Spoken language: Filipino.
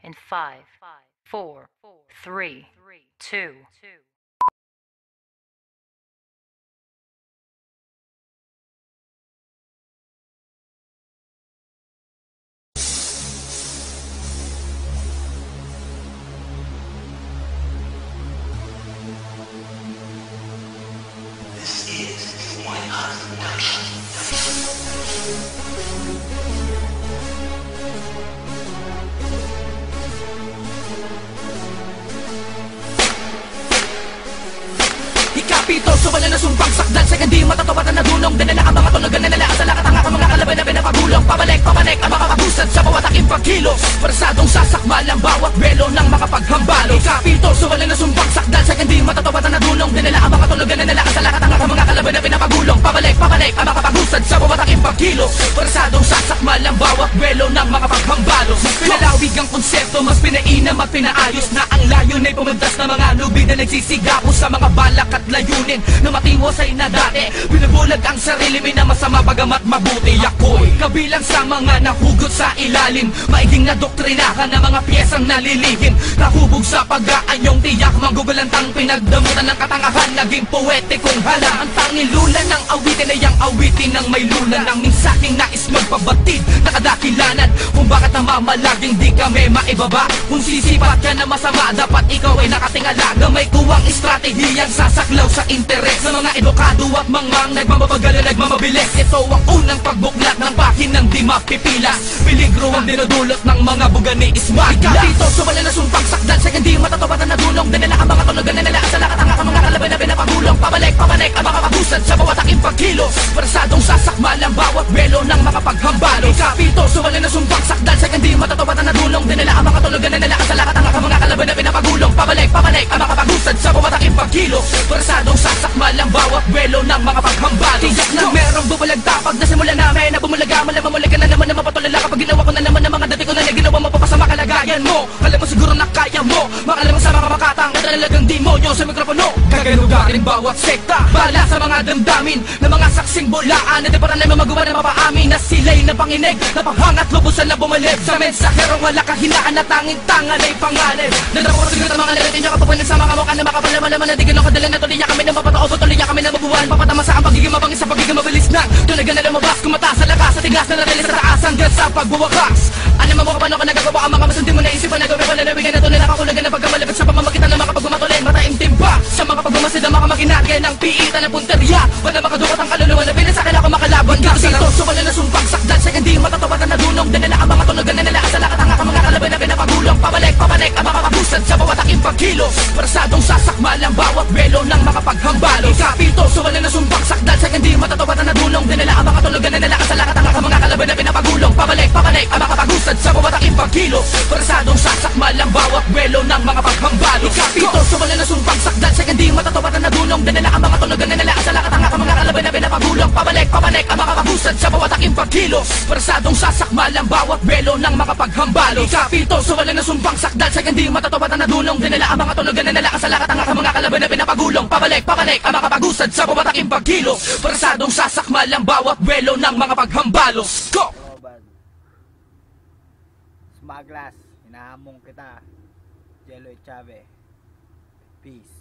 in 5, 4, 3, 2. This is White Hot Production. Ikapito, so wala na sumpang sakdal sa hindi matatawatan na dunong. Dinala ang mga tulogan na nalaas sa lakat ang aking mga kalaban na pinapagulong. Pabalik, papanik ang mga kabusad sa bawat aking pagkilos. Parasadong sasakmal ang bawat belo ng mga paghambalo. Ikapito, so wala na sumpang sakdal sa hindi matatawatan na dunong. Dinala ang mga tulogan na nalaas sa lakat ang aking mga kalaban na pinapagulong. Pabalik, papanik ang mga kabusad sa bawat aking pagkilos. Parasadong sasakmal ang bawat belo ng mga paghambalo. Mas pinalawig ang konsepto, mas pinainam at pinaayos na ang layon ay pumuntas na mga lubid na nagsisigapo sa mga balak at layunin na matiwasay na dati. Binubulag ang sarili, may na masama bagamat mabuti. Ako'y kabilang sa mga nahugot sa ilalim, maiging na doktrinahan na mga piyesang nalilihim. Nahubog sa pag-aanyong tiyak, magugulantang pinagdamutan ng katangahan. Naging poetikong hala ang tangilulan ng awitin ay ang awitin ng may lulan. Nang minsaking nais magpabatid, nakadakilanan kung bakit namamalaging di kami maibaba. Kung sisipat ka na masama, dapat ikaw ay nakatingala. Gamay kuwang estratehiyang sasaklaw sa interes ng mga edukado at mangmang nagmamabagal na nagmamabilis. Ito ang unang pagbuklat ng pahinang di mapipilas. Peligro ang dinudulot ng mga buga ni Ismagla. Ikapito, so wala na sumpang sakdal sa hindi matatawatan na dunong. Dinala ang mga tulogan na nalaas sa lakat ang aking mga kalaban na pinapagulong. Pabalik, papanik ang mga kabusad sa bawat aking pagkilos. Parasadong sasakmal ang bawat belo ng mga paghambalo. Ikapito, so wala na sumpang sakdal sa hindi matatawatan na dunong. Dinala ang mga tulogan na nalaas sa lakat ang aking mga kalaban na pinapagulong. Pabalik, papanik ang mga kabusad sa bawat aking pagkilos. Parasadong sasakmal ang bawat belo ng mga paghambalo. Tiyak na merong bubulag tapag na simula namin na bumulaga, malamamulaga na naman na mapatulala kapag ginawa ko na naman ng mga dati ko na ginawa mapapasama kalagayan mo. Alam mo siguro na kaya mo, makalam sa mga makatang na talagang demonyo sa mikropono. Kagalugarin bawat sekta, bala sa mga damdamin na mga saksing bulaan na di para naman magawa na mapaamin na sila'y napanginig, napanghangat lubusan na bumalib sa mensahero. Wala kahinaan na tanging tangan ay pangalib. Nadako ko siguro ang mga nalatin niya kapapanin sa mga mukha na makapalama-laman na di ganong kadalan na tuloy niya kami na mapataob, tuloy niya kami na mabuhan. Papatama sa ang pagiging mabangis sa pagiging mabilis na tunagan na lumabas, kumata sa lakas sa tigas na narilis sa taas hanggang sa pagbuwakas. Ano mo paano ka nagagawa ang mga masundin mo na isipan na gawin pala nawigan na tunay nakakulagan na pagkamalapit sa pamamagitan ng mga pagmamatuloy. Mataimtim ba sa mga pagmamasid ang mga makinarya ng piitan ng punteriya? Wala makadukot ang kaluluwa na bilis sa kailangan ko makalaban. Kapito, so wala na sumpang sakdal sa hindi matatawatan na dunong. Dinala ang mga tulogan na nalaas sa lakat ang aking mga kalaban na pinapagulong. Pabalik, papanik ang mga kabusad sa bawat aking pagkilos. Parasadong sasakmal ang bawat belo ng mga paghambalo. Ikapito, so wala na sumpang sakdal sa hindi matatawatan na dunong. Dinala ang mga tulogan na nalaas sa lakat ang aking mga kalaban na pinapagulong. Pabalik, papanik ang mga kabusad sa bawat aking pagkilos. Parasadong sasakmal ang bawat belo ng mga paghambalo. Ikapito, so wala na sumpang sakdal sa hindi matatawatan na dunong. Dinala ang mga tulogan na nalaas sa lakat ang aking mga kalaban na pinapagulong. Pabalik, papanik ang mga kabusad sa bawat aking pagkilos. Parasadong sasakmal ang bawat belo ng mga paghambalo. Ikapito, so wala na sumpang sakdal sa hindi matatawatan na dunong. Dinala ang mga tulogan na nalaas sa lakat ang aking mga kalaban na pinapagulong. Pabalik, papanik ang mga kabusad sa bawat aking pagkilos. Parasadong sasakmal ang bawat belo ng mga paghambalos. Go! Smaglas, hinahamong kita. Jello Echave. Peace.